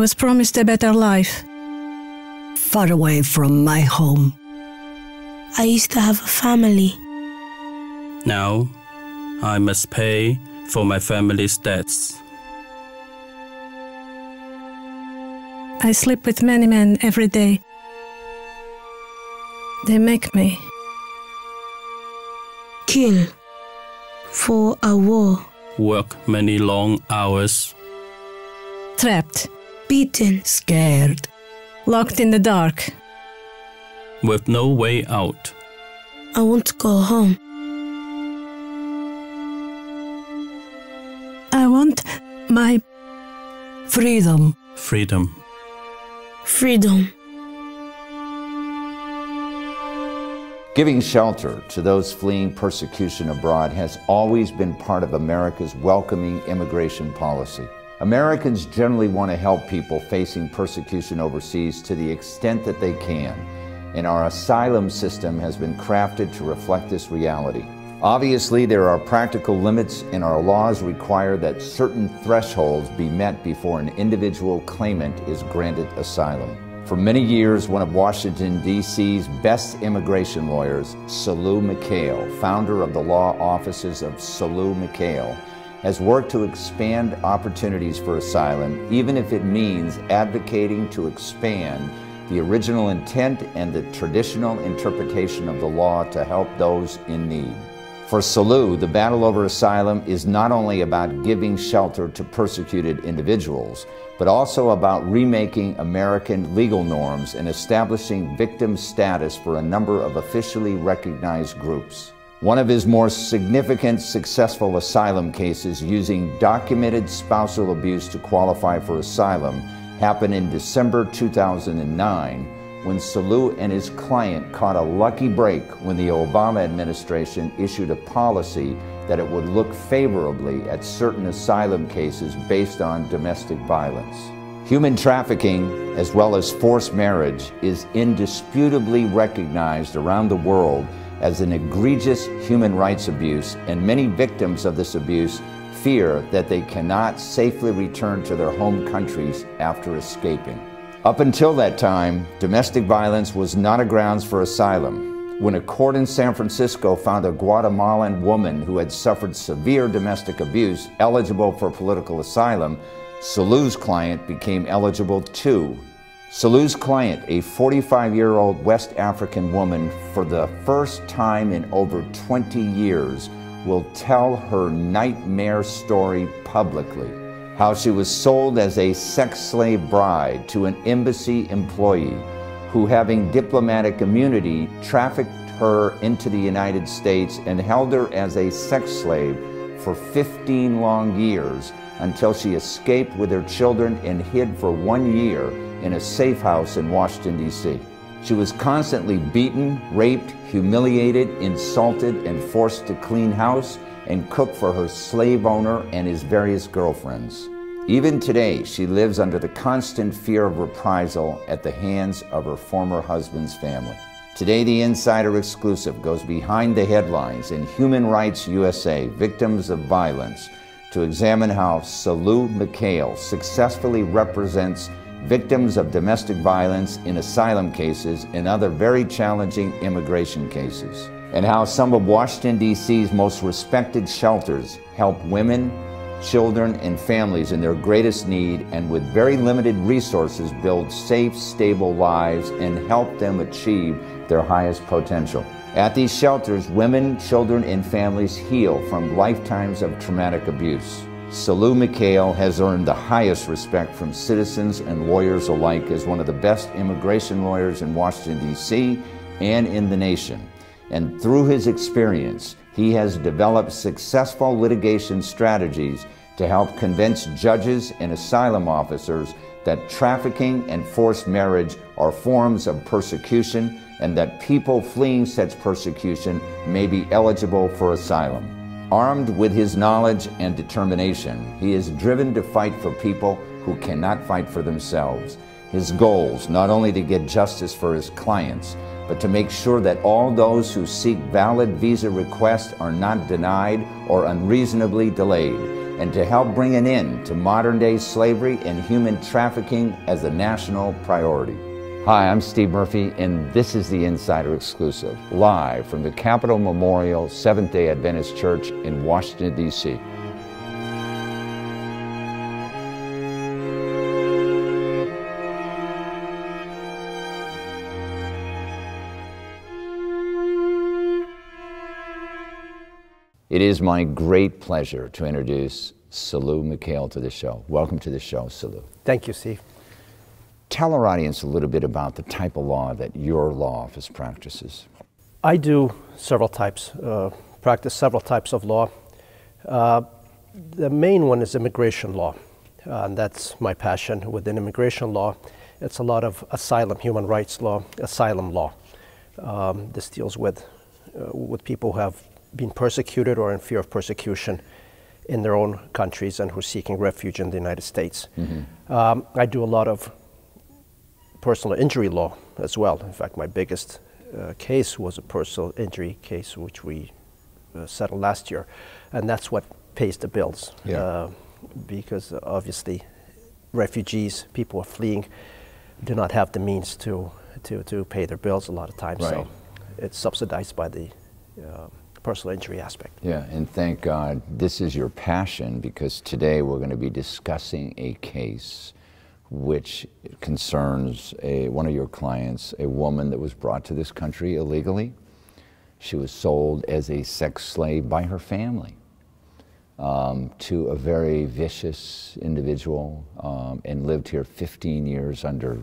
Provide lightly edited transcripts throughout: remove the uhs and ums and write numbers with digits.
was promised a better life. Far away from my home. I used to have a family. Now, I must pay for my family's debts. I sleep with many men every day. They make me. Kill. For a war. Work many long hours. Trapped. Beaten. Scared. Locked in the dark. With no way out. I want to go home. I want my freedom. Freedom. Freedom. Giving shelter to those fleeing persecution abroad has always been part of America's welcoming immigration policy. Americans generally want to help people facing persecution overseas to the extent that they can, and our asylum system has been crafted to reflect this reality. Obviously, there are practical limits, and our laws require that certain thresholds be met before an individual claimant is granted asylum. For many years, one of Washington, D.C.'s best immigration lawyers, Sahlu Mikael, founder of the law offices of Sahlu Mikael, has worked to expand opportunities for asylum, even if it means advocating to expand the original intent and the traditional interpretation of the law to help those in need. For Sahlu, the battle over asylum is not only about giving shelter to persecuted individuals, but also about remaking American legal norms and establishing victim status for a number of officially recognized groups. One of his more significant successful asylum cases using documented spousal abuse to qualify for asylum happened in December 2009, when Sahlu and his client caught a lucky break when the Obama administration issued a policy that it would look favorably at certain asylum cases based on domestic violence. Human trafficking, as well as forced marriage, is indisputably recognized around the world as an egregious human rights abuse, and many victims of this abuse fear that they cannot safely return to their home countries after escaping. Up until that time, domestic violence was not a grounds for asylum. When a court in San Francisco found a Guatemalan woman who had suffered severe domestic abuse eligible for political asylum, Sahlu's client became eligible too. Sahlu's client, a 45-year-old West African woman, for the first time in over 20 years, will tell her nightmare story publicly. How she was sold as a sex slave bride to an embassy employee who, having diplomatic immunity, trafficked her into the United States and held her as a sex slave for 15 long years until she escaped with her children and hid for 1 year in a safe house in Washington, D.C. She was constantly beaten, raped, humiliated, insulted, and forced to clean house and cook for her slave owner and his various girlfriends. Even today, she lives under the constant fear of reprisal at the hands of her former husband's family. Today, the Insider Exclusive goes behind the headlines in Human Rights USA, Victims of Violence, to examine how Sahlu Mikael successfully represents victims of domestic violence in asylum cases and other very challenging immigration cases, and how some of Washington, D.C.'s most respected shelters help women, children, and families in their greatest need and with very limited resources build safe, stable lives and help them achieve their highest potential. At these shelters, women, children, and families heal from lifetimes of traumatic abuse. Sahlu Mikael has earned the highest respect from citizens and lawyers alike as one of the best immigration lawyers in Washington, D.C. and in the nation. And through his experience, he has developed successful litigation strategies to help convince judges and asylum officers that trafficking and forced marriage are forms of persecution and that people fleeing such persecution may be eligible for asylum. Armed with his knowledge and determination, he is driven to fight for people who cannot fight for themselves. His goals, not only to get justice for his clients, but to make sure that all those who seek valid visa requests are not denied or unreasonably delayed, and to help bring an end to modern-day slavery and human trafficking as a national priority. Hi, I'm Steve Murphy, and this is the Insider Exclusive, live from the Capitol Memorial Seventh-day Adventist Church in Washington, D.C. It is my great pleasure to introduce Sahlu Mikael to the show. Welcome to the show, Sahlu. Thank you, Steve. Tell our audience a little bit about the type of law that your law office practices. I do several types, practice several types of law. The main one is immigration law, and that's my passion. Within immigration law, it's a lot of asylum, human rights law, asylum law. This deals with people who have been persecuted or in fear of persecution in their own countries and who are seeking refuge in the United States. Mm-hmm. I do a lot of personal injury law as well. In fact, my biggest case was a personal injury case which we settled last year, and that's what pays the bills. Yeah. Because obviously refugees, people are fleeing, do not have the means to pay their bills a lot of times. Right. So it's subsidized by the personal injury aspect. Yeah, and thank God this is your passion, because today we're going to be discussing a case which concerns one of your clients, a woman that was brought to this country illegally. She was sold as a sex slave by her family to a very vicious individual and lived here 15 years under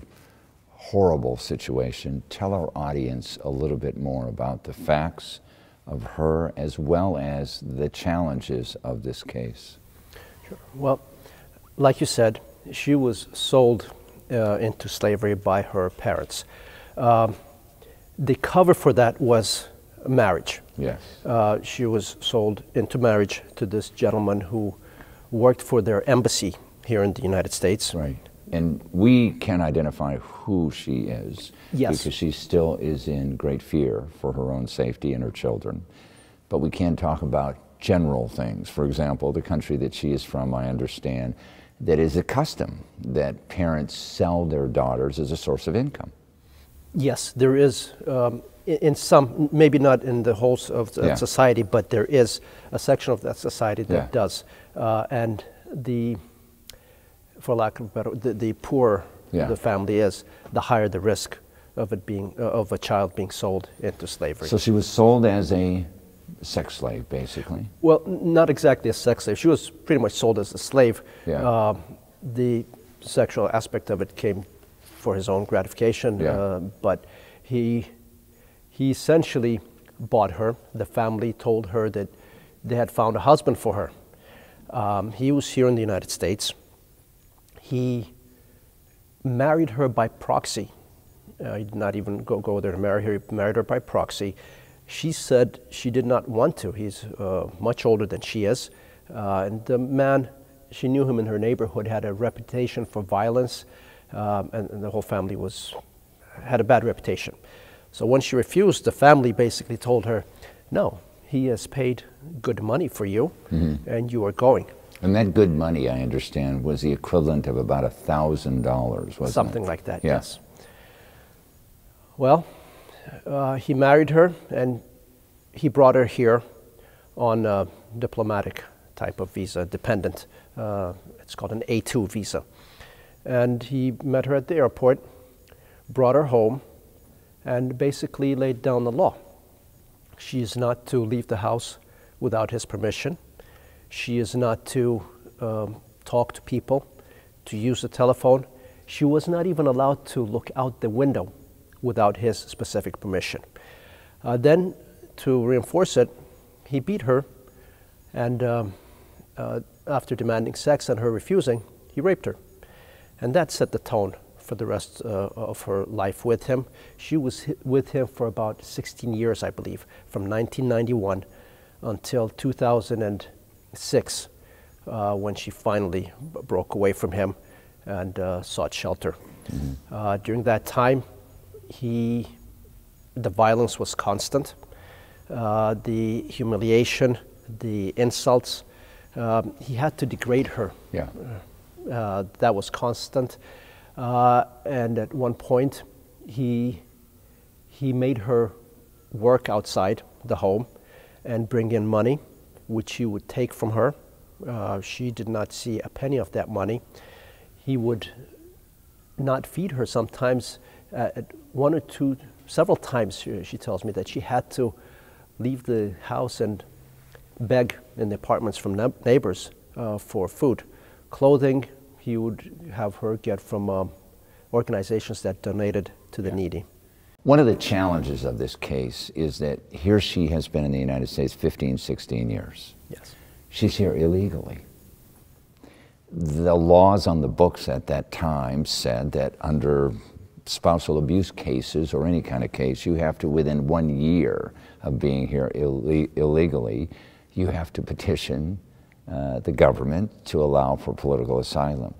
horrible situation. Tell our audience a little bit more about the facts of her as well as the challenges of this case. Sure. Well, like you said, she was sold into slavery by her parents. The cover for that was marriage. Yes. She was sold into marriage to this gentleman who worked for their embassy here in the United States. Right. And we can identify who she is. Yes. Because she still is in great fear for her own safety and her children. But we can talk about general things. For example, the country that she is from, I understand, that is a custom that parents sell their daughters as a source of income. Yes, there is, in some, maybe not in the whole of society, but there is a section of that society that does. And for lack of a better, the poorer the family is, the higher the risk of it being of a child being sold into slavery. So she was sold as a sex slave, basically. Well, not exactly a sex slave. She was pretty much sold as a slave. Yeah. The sexual aspect of it came for his own gratification, but he essentially bought her. The family told her that they had found a husband for her. He was here in the United States. He married her by proxy. He did not even go there to marry her. He married her by proxy. She said she did not want to. He's much older than she is. And the man, she knew him in her neighborhood, had a reputation for violence, and the whole family had a bad reputation. So when she refused, the family basically told her, no, he has paid good money for you, and you are going. And that good money, I understand, was the equivalent of about $1,000, wasn't it? Something like that, yes. Well, he married her, and he brought her here on a diplomatic type of visa, dependent. It's called an A2 visa. And he met her at the airport, brought her home, and basically laid down the law. She is not to leave the house without his permission. She is not to talk to people, to use the telephone. She was not even allowed to look out the window without his specific permission. Then, to reinforce it, he beat her, and after demanding sex and her refusing, he raped her. And that set the tone for the rest of her life with him. She was with him for about 16 years, I believe, from 1991 until 2006, when she finally broke away from him and sought shelter. Mm-hmm. During that time, the violence was constant. The humiliation, the insults, He had to degrade her. Yeah. That was constant. And at one point, he made her work outside the home and bring in money, which he would take from her. She did not see a penny of that money. He would not feed her sometimes. Several times she tells me that she had to leave the house and beg in the apartments from neighbors for food. Clothing, he would have her get from organizations that donated to the needy. One of the challenges of this case is that here she has been in the United States 15, 16 years. Yes. She's here illegally. The laws on the books at that time said that under spousal abuse cases or any kind of case, you have to, within 1 year of being here illegally, you have to petition the government to allow for political asylum.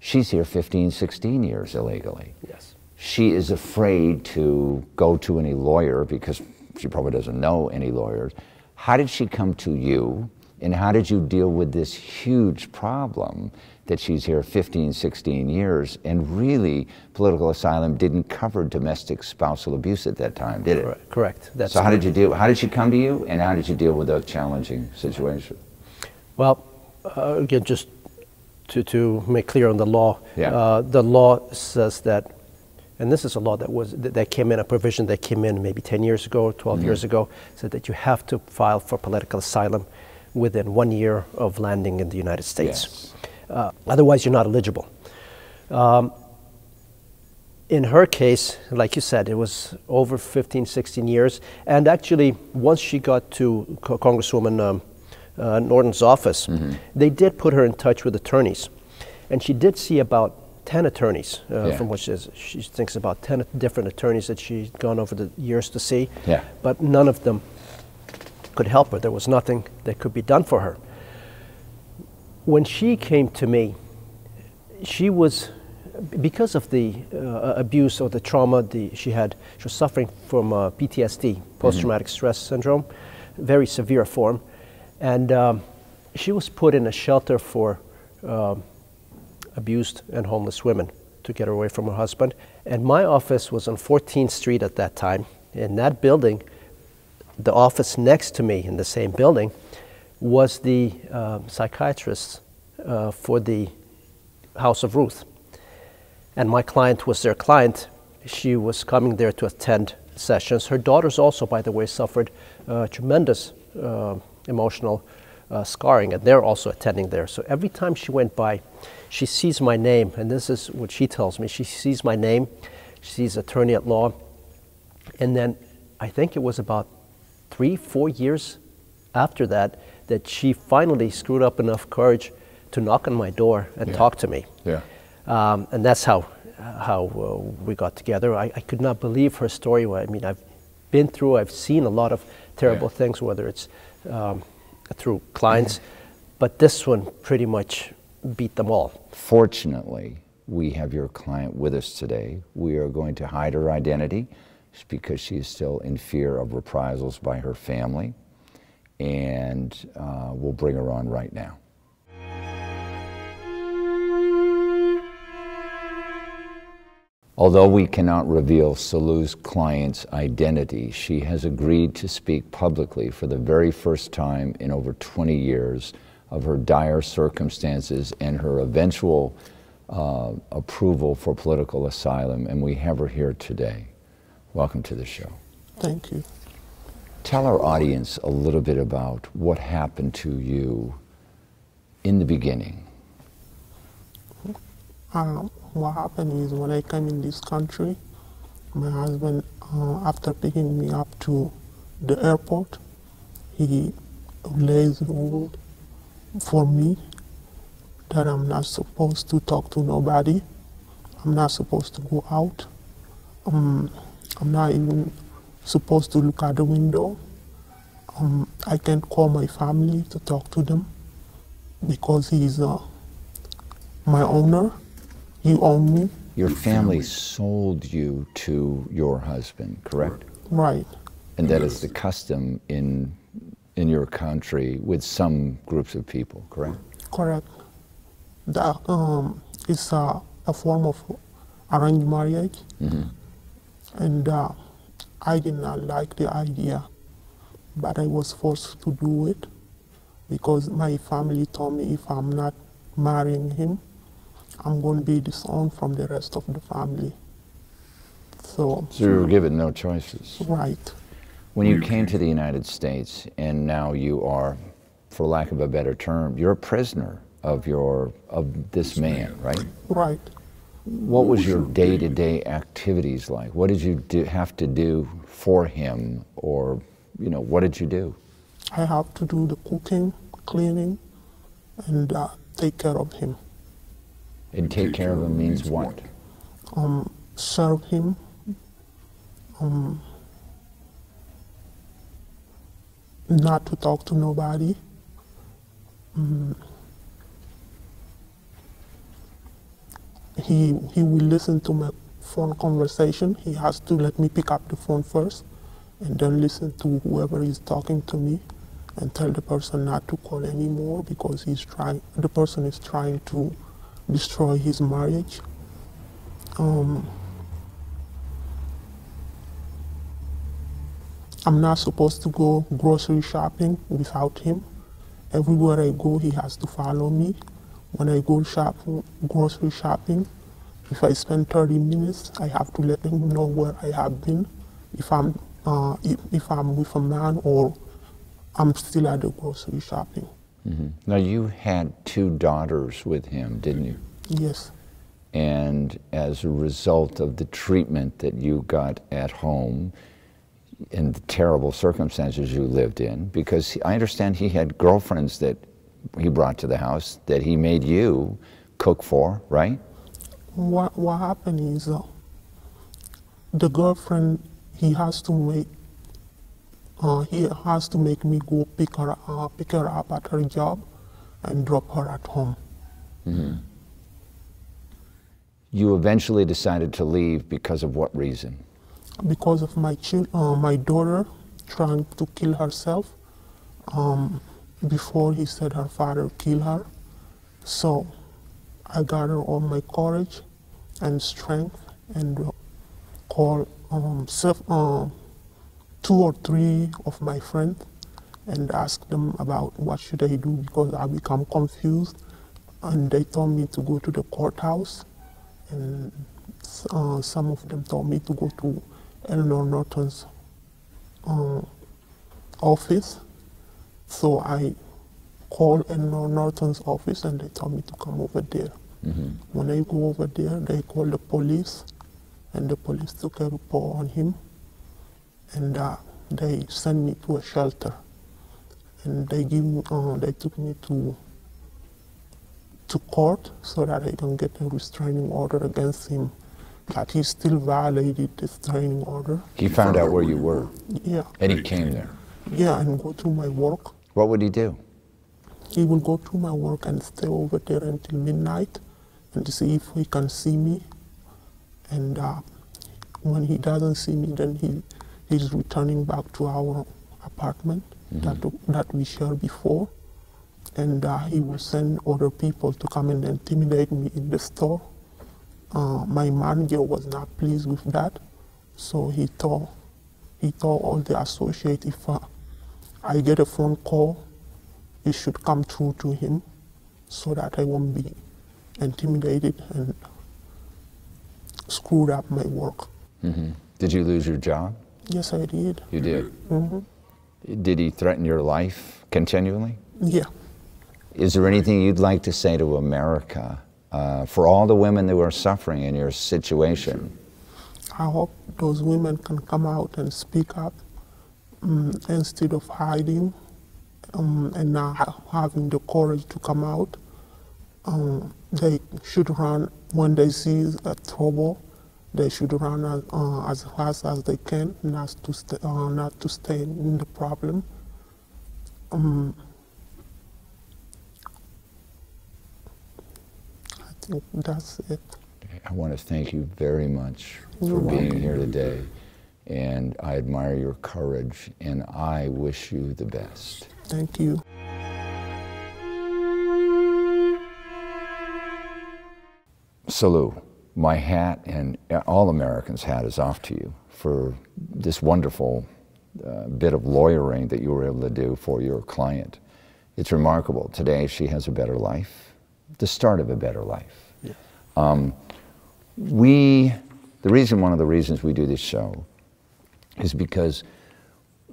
She's here 15, 16 years illegally. Yes. She is afraid to go to any lawyer because she probably doesn't know any lawyers. How did she come to you, and how did you deal with this huge problem that she's here 15, 16 years, and really political asylum didn't cover domestic spousal abuse at that time, did it? Correct. That's so how did you deal? How did she come to you, and how did you deal with a challenging situation? Well, again, just to make clear on the law, Yeah. the law says that, and this is a law that came in, a provision that came in maybe 10 years ago, 12 years ago, said that you have to file for political asylum within 1 year of landing in the United States. Yes. Otherwise, you're not eligible. In her case, like you said, it was over 15, 16 years. And actually, once she got to Congresswoman Norton's office, they did put her in touch with attorneys. And she did see about 10 attorneys, from which she thinks about 10 different attorneys that she'd gone over the years to see. Yeah. But none of them could help her. There was nothing that could be done for her. When she came to me, she was, because of the abuse or the trauma she was suffering from PTSD, post-traumatic stress syndrome, very severe form. And she was put in a shelter for abused and homeless women to get her away from her husband. And my office was on 14th Street at that time. In that building, the office next to me in the same building was the psychiatrist for the House of Ruth. And my client was their client. She was coming there to attend sessions. Her daughters also, by the way, suffered tremendous emotional scarring, and they're also attending there. So every time she went by, she sees my name, and this is what she tells me. She sees my name, she sees attorney at law, and then I think it was about 3-4 years after that she finally screwed up enough courage to knock on my door and talk to me. Yeah. And that's how we got together. I could not believe her story. I mean, I've seen a lot of terrible things, whether it's through clients, but this one pretty much beat them all. Fortunately, we have your client with us today. We are going to hide her identity because she is still in fear of reprisals by her family, and we'll bring her on right now. Although we cannot reveal Sahlu's client's identity, she has agreed to speak publicly for the very first time in over 20 years of her dire circumstances and her eventual approval for political asylum, and we have her here today. Welcome to the show. Thank you. Tell our audience a little bit about what happened to you in the beginning. What happened is when I came in this country, my husband, after picking me up to the airport, he lays rule for me that I'm not supposed to talk to nobody. I'm not supposed to go out. I'm not even supposed to look out the window. I can't call my family to talk to them because he's my owner. He owned me. Your family sold you to your husband, correct? Right. And that is the custom in in your country with some groups of people, correct? Correct. That is a form of arranged marriage, and I did not like the idea, but I was forced to do it because my family told me if I'm not marrying him, I'm going to be disowned from the rest of the family. So you were given no choices. Right. When you came to the United States, and now you are, for lack of a better term, you're a prisoner of this man, right? Right. What was your day-to-day activities like? What did you have to do for him, or what did you do? I have to do the cooking, cleaning, and take care of him. And take care of him means what? Serve him. Not to talk to nobody. He will listen to my phone conversation. He has to let me pick up the phone first and then listen to whoever is talking to me and tell the person not to call anymore because the person is trying to destroy his marriage. I'm not supposed to go grocery shopping without him. Everywhere I go, he has to follow me. When I go grocery shopping, if I spend 30 minutes, I have to let him know where I have been, if I'm with a man or I'm still at the grocery shopping. Now, you had 2 daughters with him, didn't you? Yes. And as a result of the treatment that you got at home and the terrible circumstances you lived in, because I understand he had girlfriends that he brought to the house that he made you cook for, right? What happened is the girlfriend, he has to make me go pick her up at her job and drop her at home. You eventually decided to leave because of what reason? Because of my daughter trying to kill herself before he said her father killed her. So I gathered all my courage and strength and called 2 or 3 of my friends and asked them about what should I do because I become confused. And they told me to go to the courthouse, and some of them told me to go to Eleanor Norton's office. So I called Eleanor Norton's office and they told me to come over there. When I go over there, they called the police, and the police took a report on him, and they sent me to a shelter. And they took me to court so that I can get a restraining order against him. But he still violated the restraining order. He found out where you were? Yeah. And he came there? Yeah, and go to my work. What would he do? He will go to my work and stay over there until midnight and see if he can see me. And when he doesn't see me, then he's returning back to our apartment that we shared before. And he will send other people to come and intimidate me in the store. My manager was not pleased with that, so he told all the associates if I get a phone call, it should come through to him so that I won't be intimidated and screwed up my work. Did you lose your job? Yes, I did. You did? Did he threaten your life continually? Yeah. Is there anything you'd like to say to America for all the women who are suffering in your situation? I hope those women can come out and speak up instead of hiding and not having the courage to come out. They should run when they see a trouble. They should run as fast as they can, not to stay in the problem. I think that's it. I want to thank you very much You're for being welcome. here today, and I admire your courage, and I wish you the best. Thank you. Sahlu, my hat and all Americans' hat is off to you for this wonderful bit of lawyering that you were able to do for your client. It's remarkable. Today she has a better life, the start of a better life. Yeah. One of the reasons we do this show is because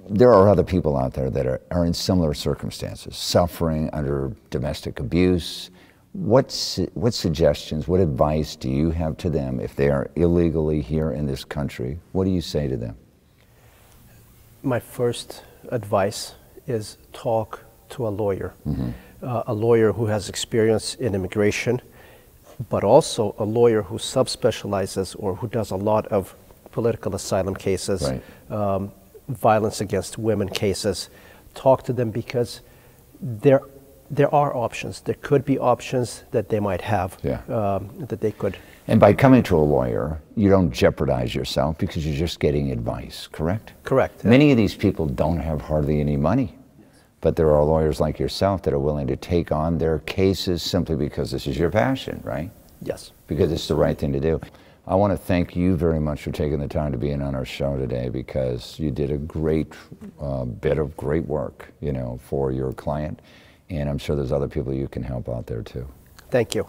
there are other people out there that are in similar circumstances, suffering under domestic abuse. What suggestions, what advice do you have to them if they are illegally here in this country? What do you say to them? My first advice is talk to a lawyer. A lawyer who has experience in immigration, but also a lawyer who subspecializes or who does a lot of political asylum cases, right. Violence against women cases. Talk to them because there are options. There could be options that they might have, that they could. And by coming to a lawyer, you don't jeopardize yourself because you're just getting advice, correct? Correct. Many of these people don't have hardly any money, but there are lawyers like yourself that are willing to take on their cases simply because this is your passion, right? Yes. Because it's the right thing to do. I want to thank you very much for taking the time to be in on our show today, because you did a great bit of great work, you know, for your client. And I'm sure there's other people you can help out there too. Thank you.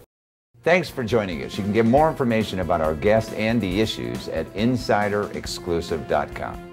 Thanks for joining us. You can get more information about our guest and the issues at insiderexclusive.com.